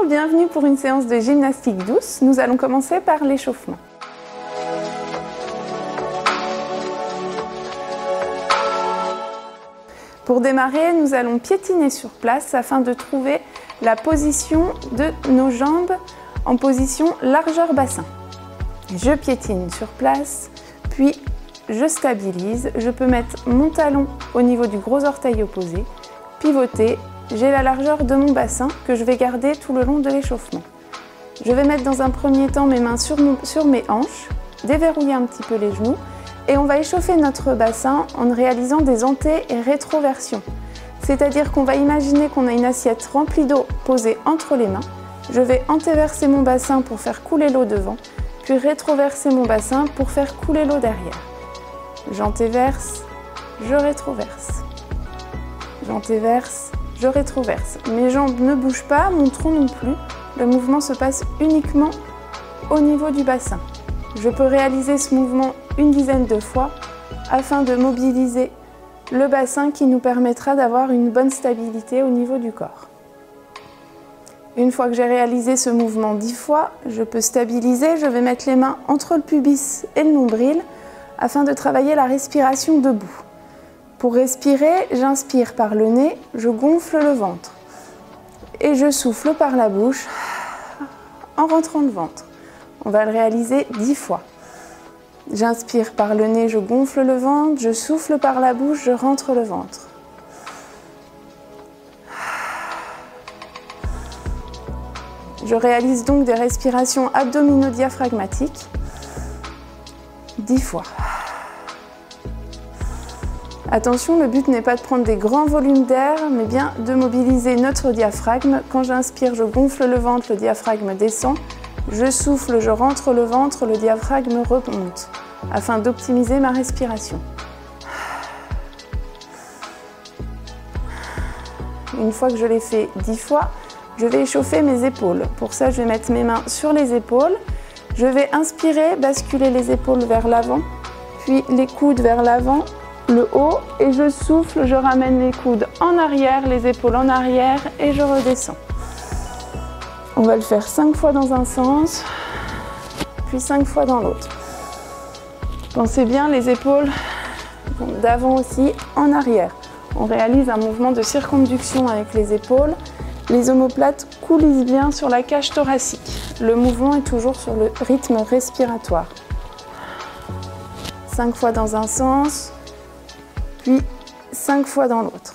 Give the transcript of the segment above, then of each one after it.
bienvenue pour une séance de gymnastique douce. Nous allons commencer par l'échauffement. Pour démarrer, nous allons piétiner sur place afin de trouver la position de nos jambes en position largeur bassin. Je piétine sur place, puis je stabilise. Je peux mettre mon talon au niveau du gros orteil opposé, pivoter. J'ai la largeur de mon bassin que je vais garder tout le long de l'échauffement. Je vais mettre dans un premier temps mes mains sur mes hanches, déverrouiller un petit peu les genoux et on va échauffer notre bassin en réalisant des anté- et rétroversions. C'est-à-dire qu'on va imaginer qu'on a une assiette remplie d'eau posée entre les mains. Je vais antéverser mon bassin pour faire couler l'eau devant, puis rétroverser mon bassin pour faire couler l'eau derrière. J'antéverse, je rétroverse. J'antéverse, je rétroverse. Mes jambes ne bougent pas, mon tronc non plus. Le mouvement se passe uniquement au niveau du bassin. Je peux réaliser ce mouvement une dizaine de fois afin de mobiliser le bassin qui nous permettra d'avoir une bonne stabilité au niveau du corps. Une fois que j'ai réalisé ce mouvement 10 fois, je peux stabiliser. Je vais mettre les mains entre le pubis et le nombril afin de travailler la respiration debout. Pour respirer, j'inspire par le nez, je gonfle le ventre et je souffle par la bouche en rentrant le ventre. On va le réaliser 10 fois. J'inspire par le nez, je gonfle le ventre, je souffle par la bouche, je rentre le ventre. Je réalise donc des respirations abdominodiaphragmatiques 10 fois. Attention, le but n'est pas de prendre des grands volumes d'air, mais bien de mobiliser notre diaphragme. Quand j'inspire, je gonfle le ventre, le diaphragme descend. Je souffle, je rentre le ventre, le diaphragme remonte, afin d'optimiser ma respiration. Une fois que je l'ai fait 10 fois, je vais échauffer mes épaules. Pour ça, je vais mettre mes mains sur les épaules. Je vais inspirer, basculer les épaules vers l'avant, puis les coudes vers l'avant, le haut, et je souffle, je ramène les coudes en arrière, les épaules en arrière, et je redescends. On va le faire 5 fois dans un sens, puis 5 fois dans l'autre. Pensez bien, les épaules d'avant aussi, en arrière. On réalise un mouvement de circonduction avec les épaules. Les omoplates coulissent bien sur la cage thoracique. Le mouvement est toujours sur le rythme respiratoire. 5 fois dans un sens, puis 5 fois dans l'autre.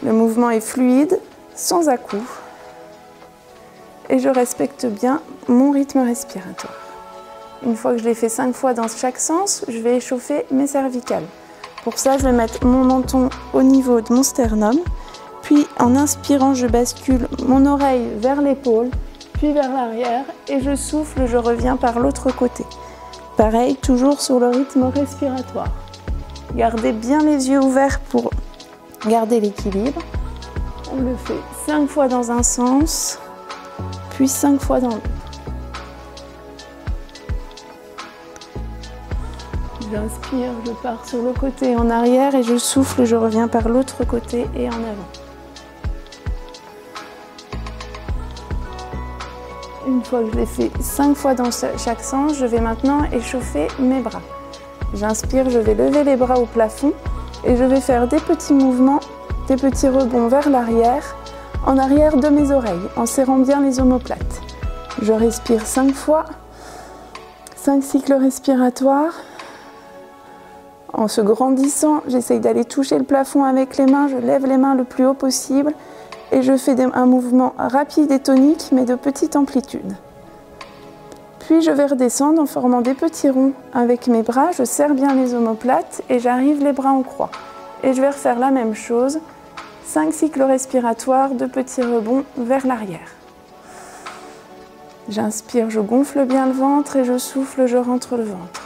Le mouvement est fluide, sans à-coups, et je respecte bien mon rythme respiratoire. Une fois que je l'ai fait 5 fois dans chaque sens, je vais échauffer mes cervicales. Pour ça, je vais mettre mon menton au niveau de mon sternum, puis en inspirant, je bascule mon oreille vers l'épaule, puis vers l'arrière, et je souffle, je reviens par l'autre côté. Pareil, toujours sur le rythme respiratoire. Gardez bien les yeux ouverts pour garder l'équilibre. On le fait 5 fois dans un sens, puis 5 fois dans l'autre. J'inspire, je pars sur le côté en arrière et je souffle, je reviens par l'autre côté et en avant. Une fois que je l'ai fait 5 fois dans chaque sens, je vais maintenant échauffer mes bras. J'inspire, je vais lever les bras au plafond et je vais faire des petits mouvements, des petits rebonds vers l'arrière, en arrière de mes oreilles, en serrant bien les omoplates. Je respire 5 fois, 5 cycles respiratoires. En se grandissant, j'essaye d'aller toucher le plafond avec les mains, je lève les mains le plus haut possible et je fais un mouvement rapide et tonique, mais de petite amplitude. Puis je vais redescendre en formant des petits ronds avec mes bras, je serre bien les omoplates et j'arrive les bras en croix. Et je vais refaire la même chose, 5 cycles respiratoires, de petits rebonds vers l'arrière. J'inspire, je gonfle bien le ventre et je souffle, je rentre le ventre.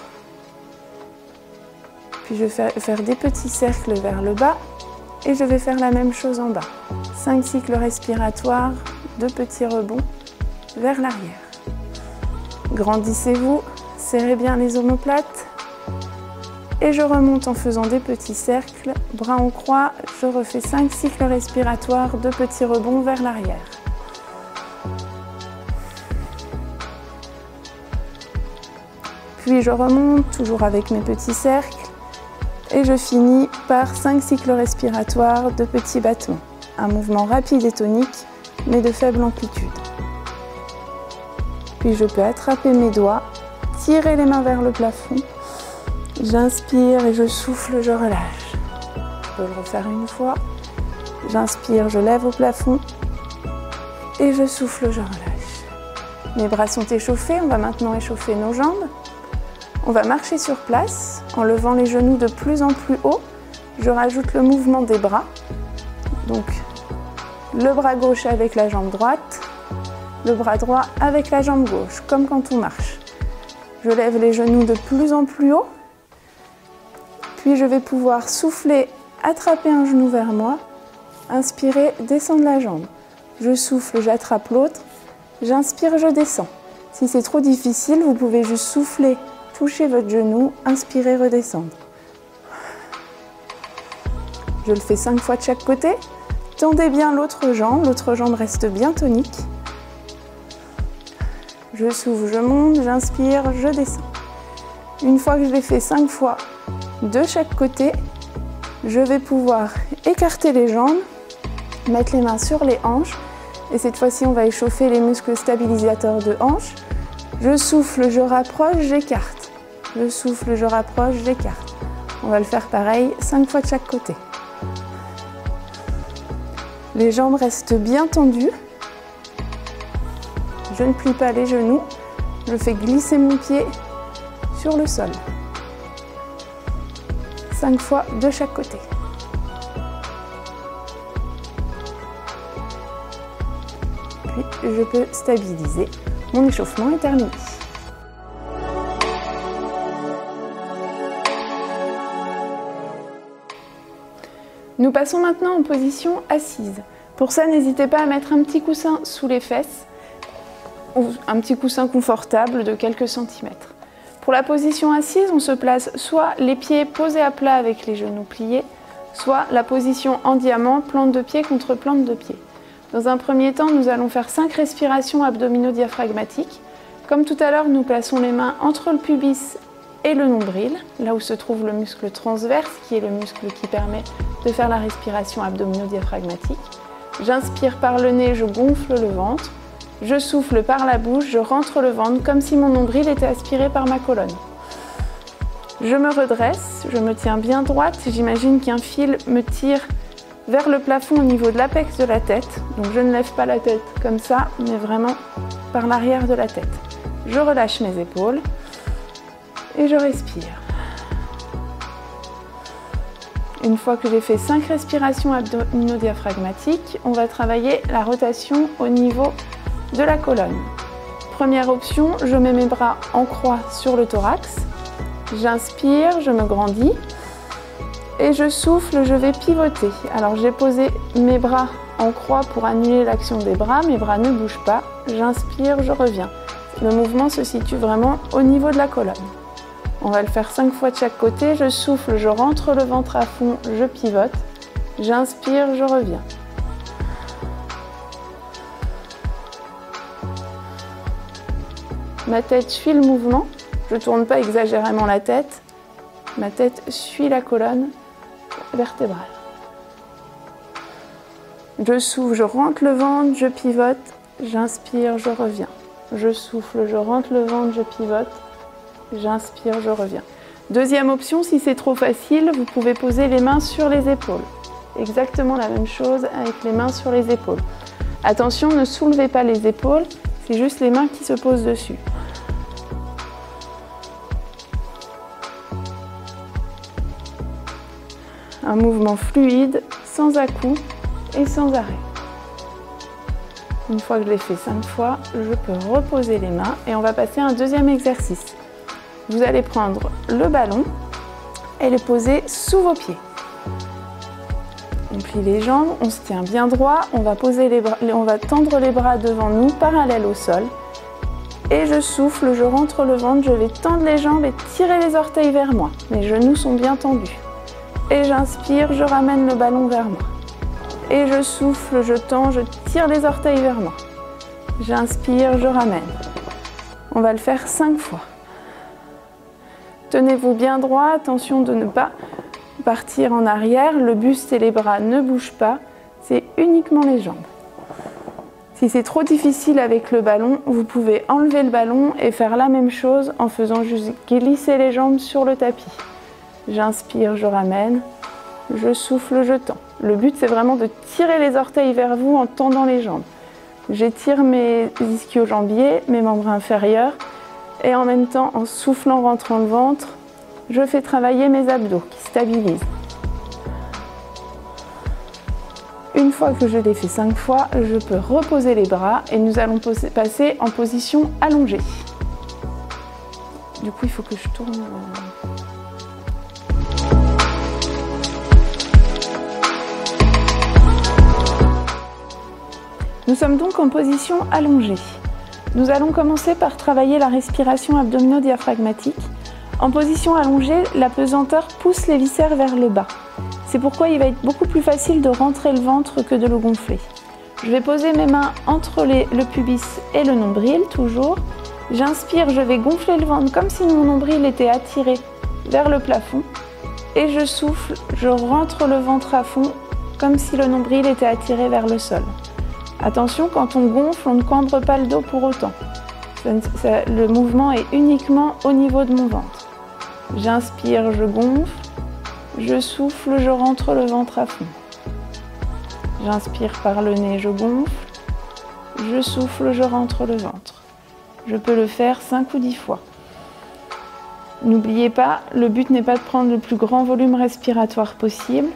Puis je vais faire des petits cercles vers le bas et je vais faire la même chose en bas. 5 cycles respiratoires, de petits rebonds vers l'arrière. Grandissez-vous, serrez bien les omoplates et je remonte en faisant des petits cercles, bras en croix, je refais 5 cycles respiratoires, 2 petits rebonds vers l'arrière. Puis je remonte, toujours avec mes petits cercles, et je finis par 5 cycles respiratoires, 2 petits battements. Un mouvement rapide et tonique, mais de faible amplitude. Puis je peux attraper mes doigts, tirer les mains vers le plafond. J'inspire et je souffle, je relâche. Je peux le refaire une fois. J'inspire, je lève au plafond. Et je souffle, je relâche. Mes bras sont échauffés, on va maintenant échauffer nos jambes. On va marcher sur place en levant les genoux de plus en plus haut. Je rajoute le mouvement des bras. Donc, le bras gauche avec la jambe droite, le bras droit avec la jambe gauche, comme quand on marche. Je lève les genoux de plus en plus haut. Puis je vais pouvoir souffler, attraper un genou vers moi, inspirer, descendre la jambe. Je souffle, j'attrape l'autre, j'inspire, je descends. Si c'est trop difficile, vous pouvez juste souffler, toucher votre genou, inspirer, redescendre. Je le fais 5 fois de chaque côté. Tendez bien l'autre jambe reste bien tonique. Je souffle, je monte, j'inspire, je descends. Une fois que je l'ai fait 5 fois de chaque côté, je vais pouvoir écarter les jambes, mettre les mains sur les hanches. Et cette fois-ci, on va échauffer les muscles stabilisateurs de hanches. Je souffle, je rapproche, j'écarte. Je souffle, je rapproche, j'écarte. On va le faire pareil, 5 fois de chaque côté. Les jambes restent bien tendues. Je ne plie pas les genoux. Je fais glisser mon pied sur le sol. 5 fois de chaque côté. Puis je peux stabiliser. Mon échauffement est terminé. Nous passons maintenant en position assise. Pour ça, n'hésitez pas à mettre un petit coussin sous les fesses ou un petit coussin confortable de quelques centimètres. Pour la position assise, on se place soit les pieds posés à plat avec les genoux pliés, soit la position en diamant, plante de pied contre plante de pied. Dans un premier temps, nous allons faire 5 respirations abdominodiaphragmatiques. Comme tout à l'heure, nous plaçons les mains entre le pubis et le nombril, là où se trouve le muscle transverse, qui est le muscle qui permet de faire la respiration abdominodiaphragmatique. J'inspire par le nez, je gonfle le ventre. Je souffle par la bouche, je rentre le ventre comme si mon nombril était aspiré par ma colonne. Je me redresse, je me tiens bien droite. J'imagine qu'un fil me tire vers le plafond au niveau de l'apex de la tête. Donc je ne lève pas la tête comme ça, mais vraiment par l'arrière de la tête. Je relâche mes épaules et je respire. Une fois que j'ai fait 5 respirations abdominodiaphragmatiques, on va travailler la rotation au niveau de la colonne. Première option, je mets mes bras en croix sur le thorax. J'inspire, je me grandis. Et je souffle, je vais pivoter. Alors j'ai posé mes bras en croix pour annuler l'action des bras. Mes bras ne bougent pas. J'inspire, je reviens. Le mouvement se situe vraiment au niveau de la colonne. On va le faire 5 fois de chaque côté. Je souffle, je rentre le ventre à fond, je pivote. J'inspire, je reviens. Ma tête suit le mouvement. Je ne tourne pas exagérément la tête. Ma tête suit la colonne vertébrale. Je souffle, je rentre le ventre, je pivote. J'inspire, je reviens. Je souffle, je rentre le ventre, je pivote. J'inspire, je reviens. Deuxième option, si c'est trop facile, vous pouvez poser les mains sur les épaules. Exactement la même chose avec les mains sur les épaules. Attention, ne soulevez pas les épaules, c'est juste les mains qui se posent dessus. Un mouvement fluide, sans à-coups et sans arrêt. Une fois que je l'ai fait 5 fois, je peux reposer les mains et on va passer à un deuxième exercice. Vous allez prendre le ballon et le poser sous vos pieds. On plie les jambes, on se tient bien droit, on va tendre les bras devant nous, parallèles au sol. Et je souffle, je rentre le ventre, je vais tendre les jambes et tirer les orteils vers moi. Mes genoux sont bien tendus. Et j'inspire, je ramène le ballon vers moi. Et je souffle, je tends, je tire les orteils vers moi. J'inspire, je ramène. On va le faire 5 fois. Tenez-vous bien droit, attention de ne pas partir en arrière. Le buste et les bras ne bougent pas, c'est uniquement les jambes. Si c'est trop difficile avec le ballon, vous pouvez enlever le ballon et faire la même chose en faisant juste glisser les jambes sur le tapis. J'inspire, je ramène, je souffle, je tends. Le but, c'est vraiment de tirer les orteils vers vous en tendant les jambes. J'étire mes ischio-jambiers, mes membres inférieurs, et en même temps, en soufflant, rentrant le ventre, je fais travailler mes abdos qui stabilisent. Une fois que je l'ai fait 5 fois, je peux reposer les bras et nous allons passer en position allongée. Du coup, il faut que je tourne. Nous sommes donc en position allongée. Nous allons commencer par travailler la respiration abdomino-diaphragmatique. En position allongée, la pesanteur pousse les viscères vers le bas. C'est pourquoi il va être beaucoup plus facile de rentrer le ventre que de le gonfler. Je vais poser mes mains entre le pubis et le nombril, toujours. J'inspire, je vais gonfler le ventre comme si mon nombril était attiré vers le plafond. Et je souffle, je rentre le ventre à fond comme si le nombril était attiré vers le sol. Attention, quand on gonfle, on ne cambre pas le dos pour autant. Le mouvement est uniquement au niveau de mon ventre. J'inspire, je gonfle. Je souffle, je rentre le ventre à fond. J'inspire par le nez, je gonfle. Je souffle, je rentre le ventre. Je peux le faire 5 ou 10 fois. N'oubliez pas, le but n'est pas de prendre le plus grand volume respiratoire possible,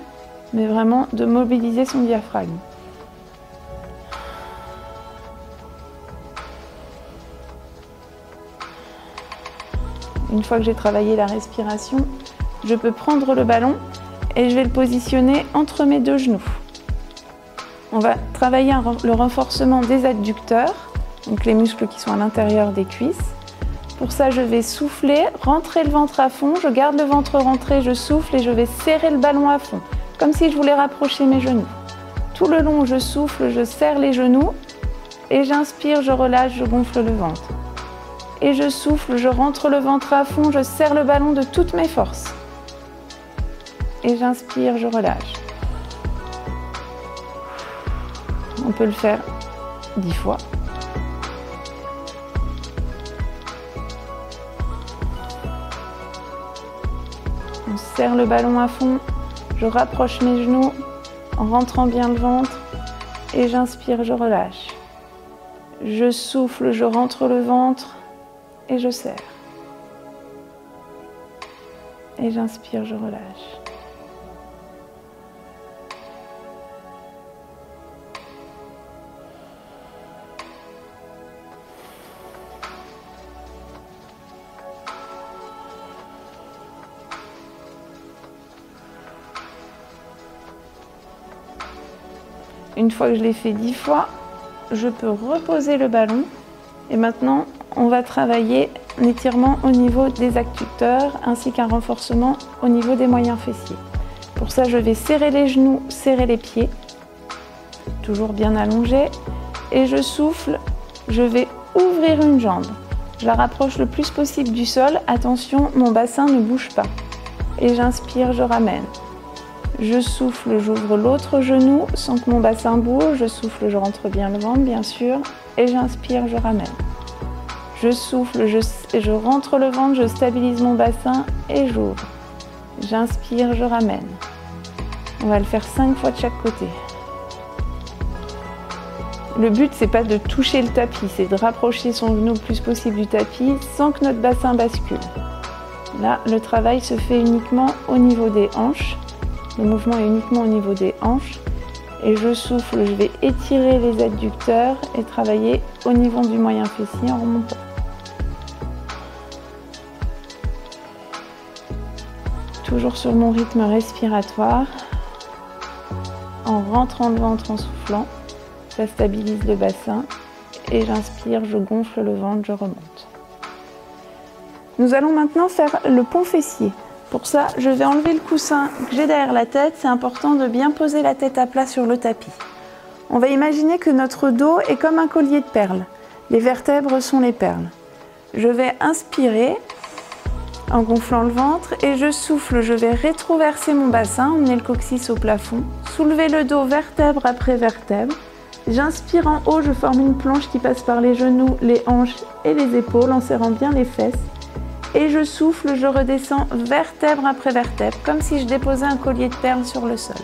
mais vraiment de mobiliser son diaphragme. Une fois que j'ai travaillé la respiration, je peux prendre le ballon et je vais le positionner entre mes 2 genoux. On va travailler le renforcement des adducteurs, donc les muscles qui sont à l'intérieur des cuisses. Pour ça, je vais souffler, rentrer le ventre à fond, je garde le ventre rentré, je souffle et je vais serrer le ballon à fond, comme si je voulais rapprocher mes genoux. Tout le long, je souffle, je serre les genoux et j'inspire, je relâche, je gonfle le ventre. Et je souffle, je rentre le ventre à fond, je serre le ballon de toutes mes forces. Et j'inspire, je relâche. On peut le faire 10 fois. On serre le ballon à fond, je rapproche mes genoux en rentrant bien le ventre et j'inspire, je relâche. Je souffle, je rentre le ventre et je serre. Et j'inspire, je relâche. Une fois que je l'ai fait 10 fois, je peux reposer le ballon et maintenant on va travailler un étirement au niveau des adducteurs ainsi qu'un renforcement au niveau des moyens fessiers. Pour ça, je vais serrer les genoux, serrer les pieds, toujours bien allongé, et je souffle, je vais ouvrir une jambe. Je la rapproche le plus possible du sol, attention, mon bassin ne bouge pas. Et j'inspire, je ramène. Je souffle, j'ouvre l'autre genou sans que mon bassin bouge, je souffle, je rentre bien le ventre, bien sûr, et j'inspire, je ramène. Je souffle, je rentre le ventre, je stabilise mon bassin et j'ouvre. J'inspire, je ramène. On va le faire 5 fois de chaque côté. Le but, c'est pas de toucher le tapis, c'est de rapprocher son genou le plus possible du tapis sans que notre bassin bascule. Là, le travail se fait uniquement au niveau des hanches. Le mouvement est uniquement au niveau des hanches. Et je souffle, je vais étirer les adducteurs et travailler au niveau du moyen fessier en remontant. Toujours sur mon rythme respiratoire, en rentrant le ventre en soufflant, ça stabilise le bassin et j'inspire, je gonfle le ventre, je remonte. Nous allons maintenant faire le pont fessier. Pour ça, je vais enlever le coussin que j'ai derrière la tête. C'est important de bien poser la tête à plat sur le tapis. On va imaginer que notre dos est comme un collier de perles. Les vertèbres sont les perles. Je vais inspirer en gonflant le ventre et je souffle. Je vais rétroverser mon bassin, emmener le coccyx au plafond, soulever le dos vertèbre après vertèbre. J'inspire en haut, je forme une planche qui passe par les genoux, les hanches et les épaules en serrant bien les fesses. Et je souffle, je redescends vertèbre après vertèbre, comme si je déposais un collier de perles sur le sol.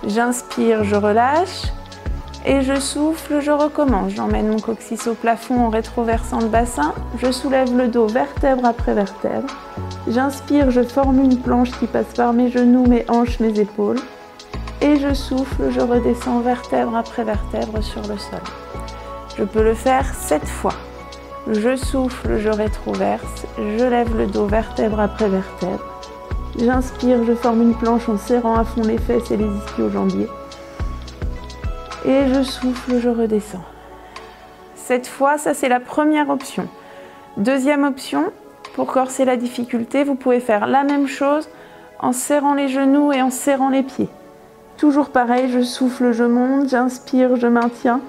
J'inspire, je relâche. Et je souffle, je recommence. J'emmène mon coccyx au plafond en rétroversant le bassin. Je soulève le dos vertèbre après vertèbre. J'inspire, je forme une planche qui passe par mes genoux, mes hanches, mes épaules. Et je souffle, je redescends vertèbre après vertèbre sur le sol. Je peux le faire 7 fois. Je souffle, je rétroverse. Je lève le dos vertèbre après vertèbre. J'inspire, je forme une planche en serrant à fond les fesses et les ischio-jambiers. Et je souffle, je redescends. 7 fois, ça c'est la première option. Deuxième option, pour corser la difficulté, vous pouvez faire la même chose en serrant les genoux et en serrant les pieds. Toujours pareil, je souffle, je monte, j'inspire, je maintiens.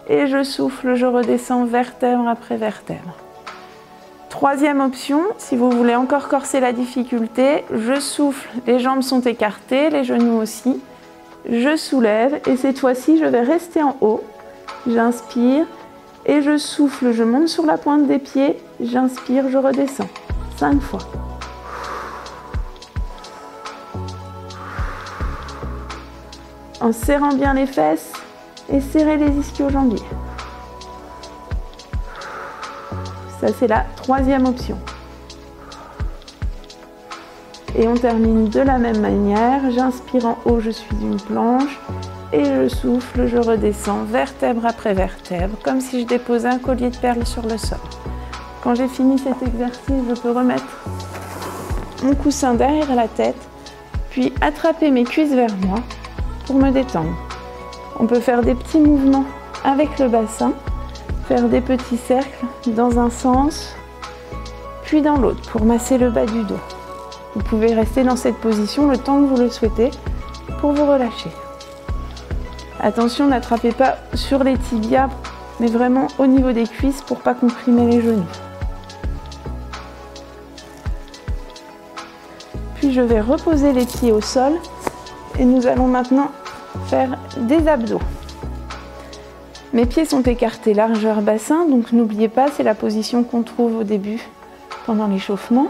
Et je souffle, je redescends vertèbre après vertèbre. Troisième option, si vous voulez encore corser la difficulté, je souffle, les jambes sont écartées, les genoux aussi. Je soulève et cette fois-ci, je vais rester en haut. J'inspire et je souffle, je monte sur la pointe des pieds. J'inspire, je redescends. 5 fois. En serrant bien les fesses et serrer les ischio-jambiers. Ça, c'est la troisième option. Et on termine de la même manière. J'inspire en haut, je suis une planche. Et je souffle, je redescends vertèbre après vertèbre, comme si je déposais un collier de perles sur le sol. Quand j'ai fini cet exercice, je peux remettre mon coussin derrière la tête, puis attraper mes cuisses vers moi pour me détendre. On peut faire des petits mouvements avec le bassin, faire des petits cercles dans un sens, puis dans l'autre pour masser le bas du dos. Vous pouvez rester dans cette position le temps que vous le souhaitez pour vous relâcher. Attention, n'attrapez pas sur les tibias, mais vraiment au niveau des cuisses pour ne pas comprimer les genoux. Puis je vais reposer les pieds au sol et nous allons maintenant faire des abdos. Mes pieds sont écartés largeur bassin, donc n'oubliez pas, c'est la position qu'on trouve au début pendant l'échauffement.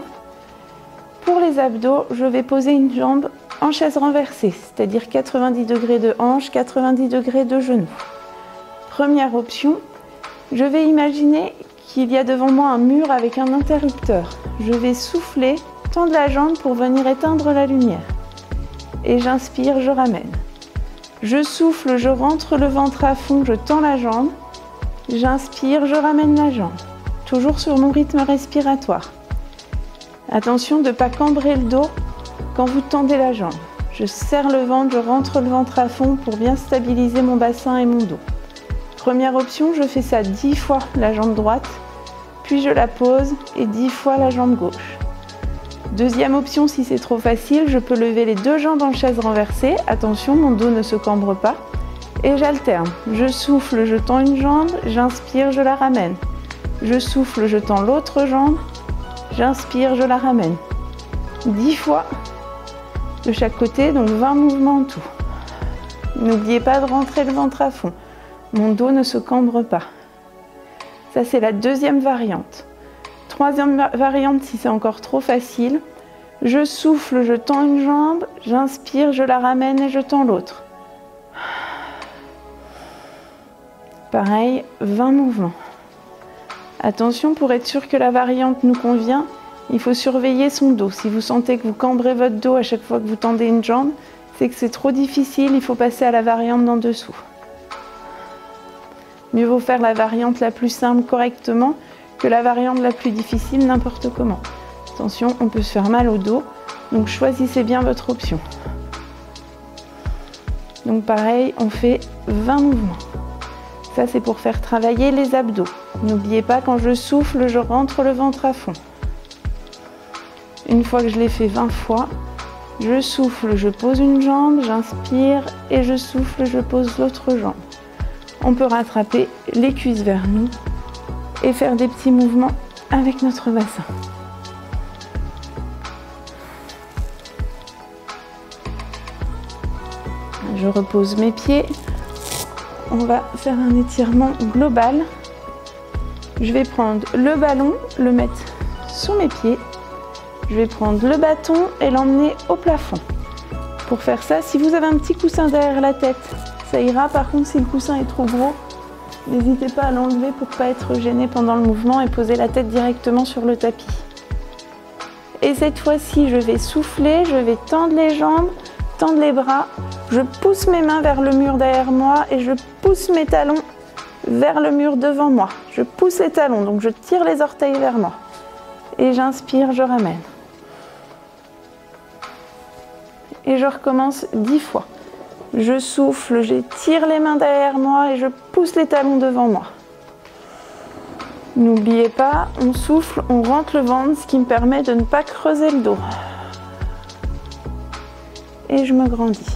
Pour les abdos, je vais poser une jambe en chaise renversée, c'est-à-dire 90 degrés de hanche, 90 degrés de genou. Première option, je vais imaginer qu'il y a devant moi un mur avec un interrupteur. Je vais souffler, tendre la jambe pour venir éteindre la lumière. Et j'inspire, je ramène. Je souffle, je rentre le ventre à fond, je tends la jambe. J'inspire, je ramène la jambe. Toujours sur mon rythme respiratoire. Attention de ne pas cambrer le dos quand vous tendez la jambe. Je serre le ventre, je rentre le ventre à fond pour bien stabiliser mon bassin et mon dos. Première option, je fais ça 10 fois la jambe droite, puis je la pose et 10 fois la jambe gauche. Deuxième option, si c'est trop facile, je peux lever les deux jambes en chaise renversée. Attention, mon dos ne se cambre pas. Et j'alterne. Je souffle, je tends une jambe, j'inspire, je la ramène. Je souffle, je tends l'autre jambe, j'inspire, je la ramène. 10 fois de chaque côté, donc 20 mouvements en tout. N'oubliez pas de rentrer le ventre à fond. Mon dos ne se cambre pas. Ça, c'est la deuxième variante. Troisième variante, si c'est encore trop facile, je souffle, je tends une jambe, j'inspire, je la ramène et je tends l'autre. Pareil, 20 mouvements. Attention, pour être sûr que la variante nous convient, il faut surveiller son dos. Si vous sentez que vous cambrez votre dos à chaque fois que vous tendez une jambe, c'est que c'est trop difficile, il faut passer à la variante d'en dessous. Mieux vaut faire la variante la plus simple correctement que la variante la plus difficile n'importe comment. Attention, on peut se faire mal au dos, donc choisissez bien votre option. Donc pareil, on fait 20 mouvements. Ça, c'est pour faire travailler les abdos. N'oubliez pas, quand je souffle, je rentre le ventre à fond. Une fois que je l'ai fait 20 fois, je souffle, je pose une jambe, j'inspire et je souffle, je pose l'autre jambe. On peut rattraper les cuisses vers nous et faire des petits mouvements avec notre bassin. Je repose mes pieds. On va faire un étirement global. Je vais prendre le ballon, le mettre sous mes pieds. Je vais prendre le bâton et l'emmener au plafond. Pour faire ça, si vous avez un petit coussin derrière la tête, ça ira. Par contre, si le coussin est trop gros, n'hésitez pas à l'enlever pour ne pas être gêné pendant le mouvement et poser la tête directement sur le tapis. Et cette fois-ci, je vais souffler, je vais tendre les jambes, tendre les bras. Je pousse mes mains vers le mur derrière moi et je pousse mes talons vers le mur devant moi. Je pousse les talons, donc je tire les orteils vers moi. Et j'inspire, je ramène. Et je recommence 10 fois. Je souffle, j'étire les mains derrière moi et je pousse les talons devant moi. N'oubliez pas, on souffle, on rentre le ventre, ce qui me permet de ne pas creuser le dos. Et je me grandis.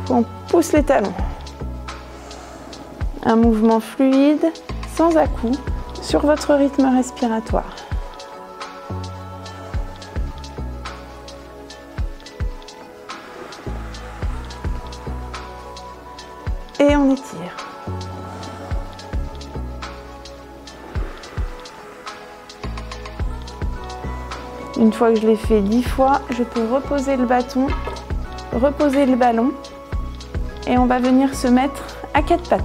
On pousse les talons. Un mouvement fluide, sans à-coups, sur votre rythme respiratoire. Et on étire. Une fois que je l'ai fait 10 fois, je peux reposer le bâton, reposer le ballon et on va venir se mettre à 4 pattes.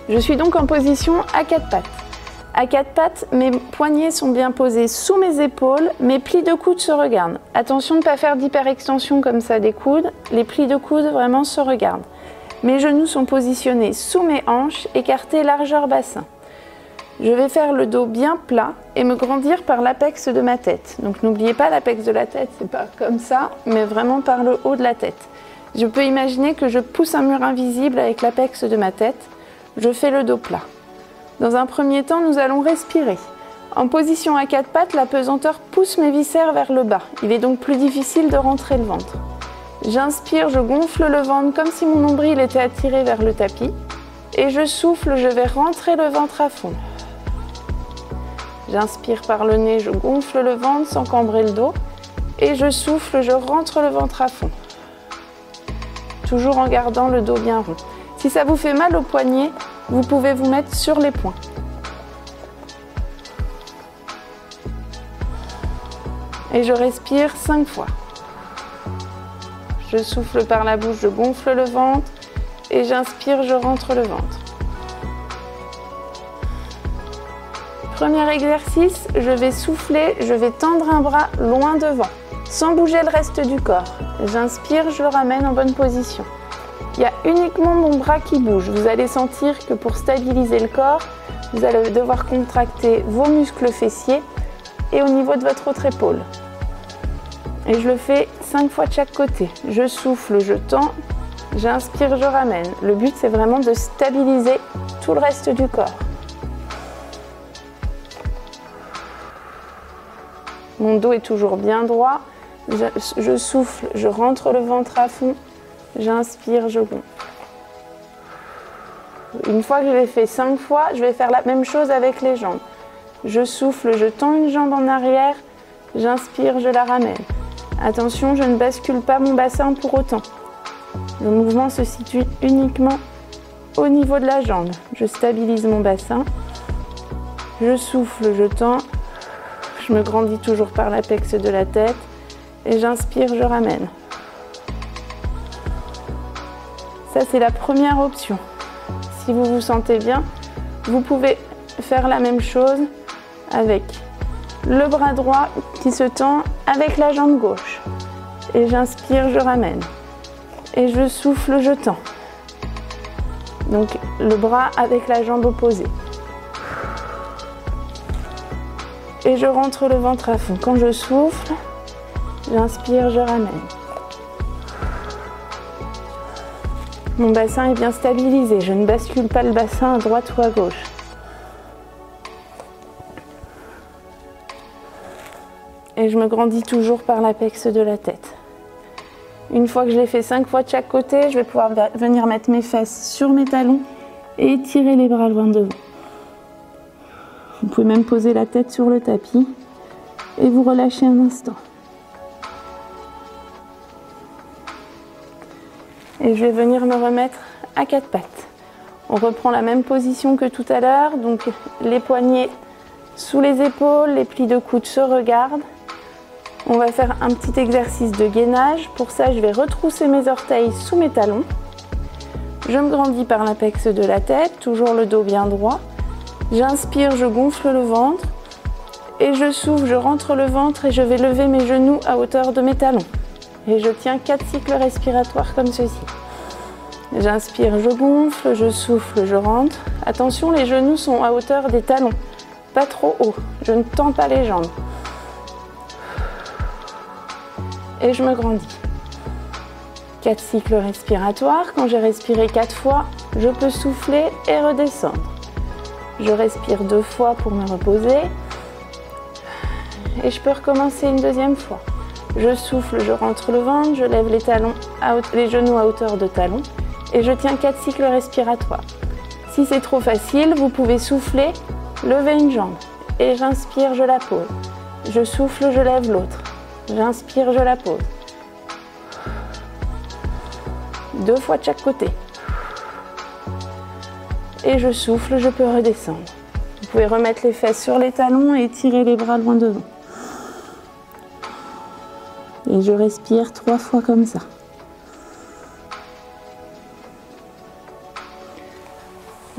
Je suis donc en position à 4 pattes. À 4 pattes, mes poignets sont bien posés sous mes épaules, mes plis de coude se regardent. Attention de ne pas faire d'hyperextension comme ça des coudes, les plis de coude vraiment se regardent. Mes genoux sont positionnés sous mes hanches, écartés largeur bassin. Je vais faire le dos bien plat et me grandir par l'apex de ma tête. Donc n'oubliez pas, l'apex de la tête, c'est pas comme ça, mais vraiment par le haut de la tête. Je peux imaginer que je pousse un mur invisible avec l'apex de ma tête. Je fais le dos plat. Dans un premier temps, nous allons respirer. En position à 4 pattes, la pesanteur pousse mes viscères vers le bas. Il est donc plus difficile de rentrer le ventre. J'inspire, je gonfle le ventre comme si mon nombril était attiré vers le tapis. Et je souffle, je vais rentrer le ventre à fond. J'inspire par le nez, je gonfle le ventre sans cambrer le dos. Et je souffle, je rentre le ventre à fond. Toujours en gardant le dos bien rond. Si ça vous fait mal au poignet, vous pouvez vous mettre sur les poings. Et je respire 5 fois. Je souffle par la bouche, je gonfle le ventre. Et j'inspire, je rentre le ventre. Premier exercice, je vais souffler, je vais tendre un bras loin devant, sans bouger le reste du corps. J'inspire, je le ramène en bonne position. Il y a uniquement mon bras qui bouge. Vous allez sentir que pour stabiliser le corps, vous allez devoir contracter vos muscles fessiers et au niveau de votre autre épaule. Et je le fais 5 fois de chaque côté. Je souffle, je tends, j'inspire, je ramène. Le but, c'est vraiment de stabiliser tout le reste du corps. Mon dos est toujours bien droit. Je souffle, je rentre le ventre à fond. J'inspire, je gonfle. Une fois que je l'ai fait 5 fois, je vais faire la même chose avec les jambes. Je souffle, je tends une jambe en arrière. J'inspire, je la ramène. Attention, je ne bascule pas mon bassin pour autant. Le mouvement se situe uniquement au niveau de la jambe. Je stabilise mon bassin. Je souffle, je tends. Je me grandis toujours par l'apex de la tête. Et j'inspire, je ramène. Ça, c'est la première option. Si vous vous sentez bien, vous pouvez faire la même chose avec le bras droit qui se tend avec la jambe gauche. Et j'inspire, je ramène. Et je souffle, je tends. Donc le bras avec la jambe opposée. Et je rentre le ventre à fond. Quand je souffle, j'inspire, je ramène. Mon bassin est bien stabilisé. Je ne bascule pas le bassin à droite ou à gauche. Et je me grandis toujours par l'apex de la tête. Une fois que je l'ai fait 5 fois de chaque côté, je vais pouvoir venir mettre mes fesses sur mes talons et étirer les bras loin devant. Vous pouvez même poser la tête sur le tapis et vous relâcher un instant. Et je vais venir me remettre à 4 pattes. On reprend la même position que tout à l'heure, donc les poignets sous les épaules, les plis de coude se regardent. On va faire un petit exercice de gainage. Pour ça, je vais retrousser mes orteils sous mes talons. Je me grandis par l'apex de la tête, toujours le dos bien droit. J'inspire, je gonfle le ventre. Et je souffle, je rentre le ventre et je vais lever mes genoux à hauteur de mes talons. Et je tiens 4 cycles respiratoires comme ceci. J'inspire, je gonfle, je souffle, je rentre. Attention, les genoux sont à hauteur des talons, pas trop haut. Je ne tends pas les jambes. Et je me grandis. 4 cycles respiratoires. Quand j'ai respiré 4 fois, je peux souffler et redescendre. Je respire 2 fois pour me reposer. Et je peux recommencer une deuxième fois. Je souffle, je rentre le ventre, je lève les genoux à hauteur de talons et je tiens 4 cycles respiratoires. Si c'est trop facile, vous pouvez souffler, lever une jambe et j'inspire, je la pose. Je souffle, je lève l'autre. J'inspire, je la pose. 2 fois de chaque côté. Et je souffle, je peux redescendre. Vous pouvez remettre les fesses sur les talons et tirer les bras loin devant. Et je respire 3 fois comme ça.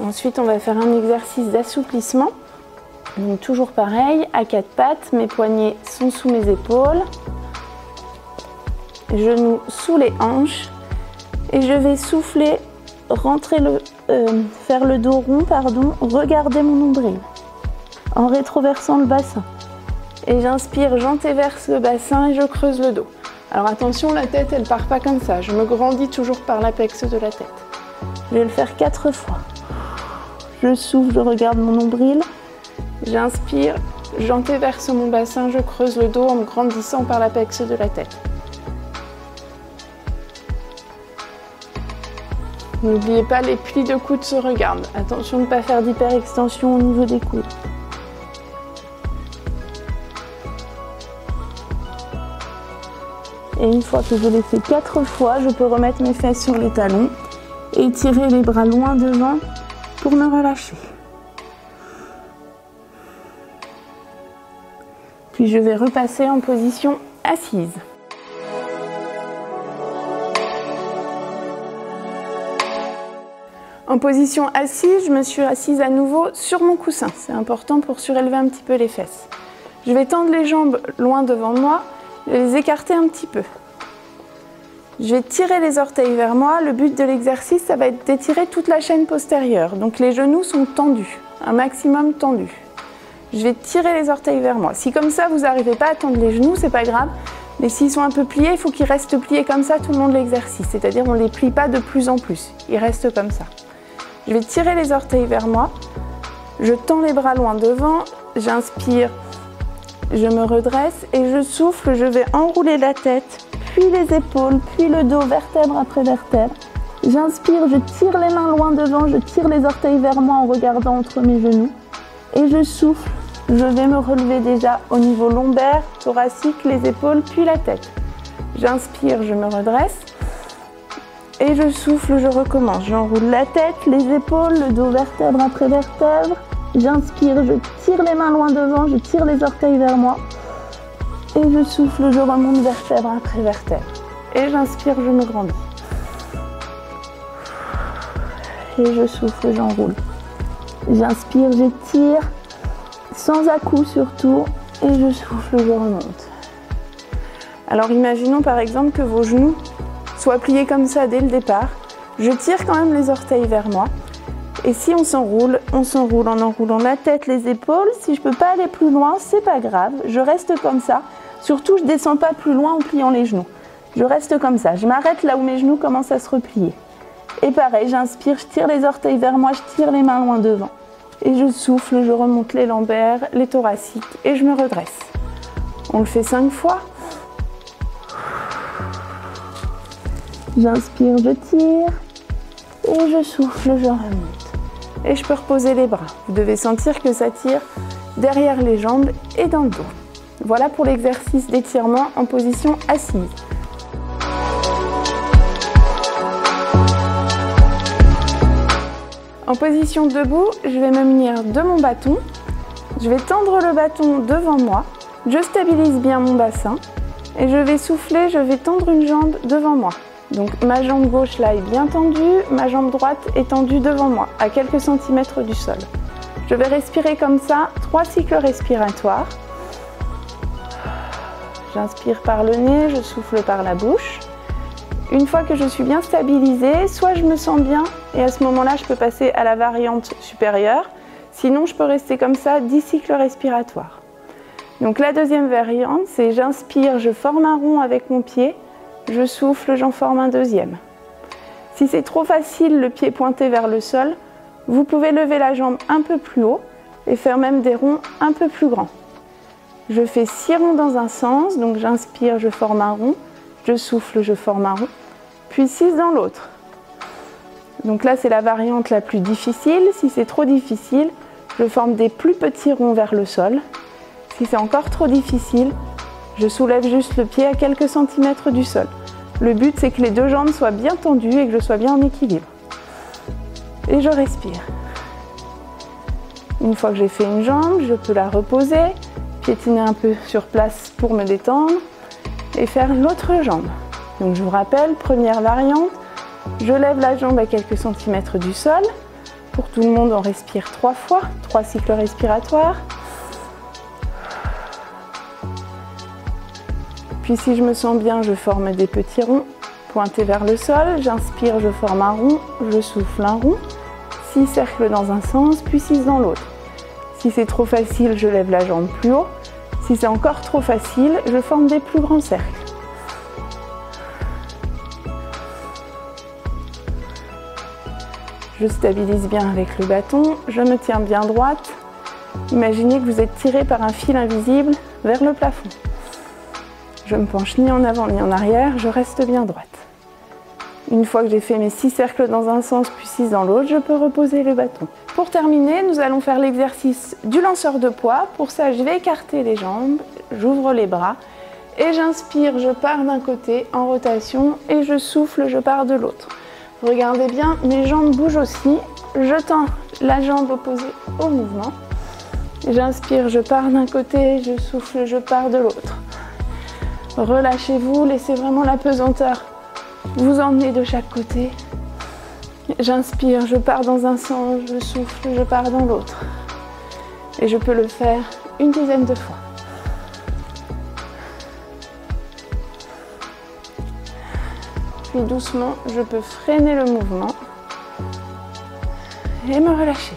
Ensuite, on va faire un exercice d'assouplissement. Donc toujours pareil, à 4 pattes, mes poignets sont sous mes épaules. Genoux sous les hanches. Et je vais souffler, faire le dos rond, regarder mon nombril en rétroversant le bassin. Et j'inspire, j'antéverse le bassin et je creuse le dos. Alors attention, la tête, elle part pas comme ça. Je me grandis toujours par l'apex de la tête. Je vais le faire 4 fois. Je souffle, je regarde mon nombril. J'inspire, j'antéverse mon bassin, je creuse le dos en me grandissant par l'apex de la tête. N'oubliez pas, les plis de coude se regardent. Attention de ne pas faire d'hyperextension au niveau des coudes. Et une fois que je l'ai fait 4 fois, je peux remettre mes fesses sur les talons et tirer les bras loin devant pour me relâcher. Puis je vais repasser en position assise. En position assise, je me suis assise à nouveau sur mon coussin. C'est important pour surélever un petit peu les fesses. Je vais tendre les jambes loin devant moi. Je vais les écarter un petit peu. Je vais tirer les orteils vers moi. Le but de l'exercice, ça va être d'étirer toute la chaîne postérieure. Donc les genoux sont tendus, un maximum tendus. Je vais tirer les orteils vers moi. Si comme ça, vous n'arrivez pas à tendre les genoux, c'est pas grave. Mais s'ils sont un peu pliés, il faut qu'ils restent pliés comme ça tout le long de l'exercice. C'est-à-dire on ne les plie pas de plus en plus. Ils restent comme ça. Je vais tirer les orteils vers moi. Je tends les bras loin devant. J'inspire. Je me redresse et je souffle, je vais enrouler la tête, puis les épaules, puis le dos, vertèbre après vertèbre. J'inspire, je tire les mains loin devant, je tire les orteils vers moi en regardant entre mes genoux. Et je souffle, je vais me relever déjà au niveau lombaire, thoracique, les épaules, puis la tête. J'inspire, je me redresse. Et je souffle, je recommence. J'enroule la tête, les épaules, le dos, vertèbre après vertèbre. J'inspire, je tire les mains loin devant, je tire les orteils vers moi. Et je souffle, je remonte vertèbre après vertèbre. Et j'inspire, je me grandis. Et je souffle, j'enroule. J'inspire, j'étire, sans à-coups surtout. Et je souffle, je remonte. Alors imaginons par exemple que vos genoux soient pliés comme ça dès le départ. Je tire quand même les orteils vers moi. Et si on s'enroule en enroulant la tête, les épaules. Si je ne peux pas aller plus loin, c'est pas grave, je reste comme ça. Surtout, je ne descends pas plus loin en pliant les genoux. Je reste comme ça, je m'arrête là où mes genoux commencent à se replier. Et pareil, j'inspire, je tire les orteils vers moi, je tire les mains loin devant. Et je souffle, je remonte les lombaires, les thoraciques et je me redresse. On le fait 5 fois. J'inspire, je tire et je souffle, je remonte. Et je peux reposer les bras. Vous devez sentir que ça tire derrière les jambes et dans le dos. Voilà pour l'exercice d'étirement en position assise. En position debout, je vais me munir de mon bâton. Je vais tendre le bâton devant moi. Je stabilise bien mon bassin et je vais souffler, je vais tendre une jambe devant moi. Donc ma jambe gauche là est bien tendue, ma jambe droite est tendue devant moi, à quelques centimètres du sol. Je vais respirer comme ça, 3 cycles respiratoires. J'inspire par le nez, je souffle par la bouche. Une fois que je suis bien stabilisée, soit je me sens bien et à ce moment-là, je peux passer à la variante supérieure. Sinon, je peux rester comme ça 10 cycles respiratoires. Donc la deuxième variante, c'est j'inspire, je forme un rond avec mon pied, je souffle, j'en forme un deuxième. Si c'est trop facile, le pied pointé vers le sol, vous pouvez lever la jambe un peu plus haut et faire même des ronds un peu plus grands. Je fais 6 ronds dans un sens, donc j'inspire, je forme un rond, je souffle, je forme un rond, puis 6 dans l'autre. Donc là, c'est la variante la plus difficile. Si c'est trop difficile, je forme des plus petits ronds vers le sol. Si c'est encore trop difficile, je soulève juste le pied à quelques centimètres du sol. Le but, c'est que les deux jambes soient bien tendues et que je sois bien en équilibre. Et je respire. Une fois que j'ai fait une jambe, je peux la reposer, piétiner un peu sur place pour me détendre et faire l'autre jambe. Donc je vous rappelle, première variante, je lève la jambe à quelques centimètres du sol. Pour tout le monde, on respire 3 fois, 3 cycles respiratoires. Puis si je me sens bien, je forme des petits ronds pointés vers le sol. J'inspire, je forme un rond, je souffle un rond. 6 cercles dans un sens, puis 6 dans l'autre. Si c'est trop facile, je lève la jambe plus haut. Si c'est encore trop facile, je forme des plus grands cercles. Je stabilise bien avec le bâton, je me tiens bien droite. Imaginez que vous êtes tiré par un fil invisible vers le plafond. Je ne me penche ni en avant ni en arrière, je reste bien droite. Une fois que j'ai fait mes 6 cercles dans un sens puis 6 dans l'autre, je peux reposer le bâton. Pour terminer, nous allons faire l'exercice du lanceur de poids. Pour ça, je vais écarter les jambes, j'ouvre les bras et j'inspire, je pars d'un côté en rotation et je souffle, je pars de l'autre. Regardez bien, mes jambes bougent aussi. Je tends la jambe opposée au mouvement. J'inspire, je pars d'un côté, je souffle, je pars de l'autre. Relâchez-vous, laissez vraiment la pesanteur vous emmener de chaque côté. J'inspire, je pars dans un sens, je souffle, je pars dans l'autre. Et je peux le faire une dizaine de fois. Puis doucement, je peux freiner le mouvement et me relâcher.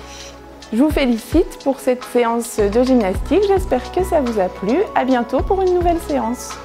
Je vous félicite pour cette séance de gymnastique. J'espère que ça vous a plu. À bientôt pour une nouvelle séance.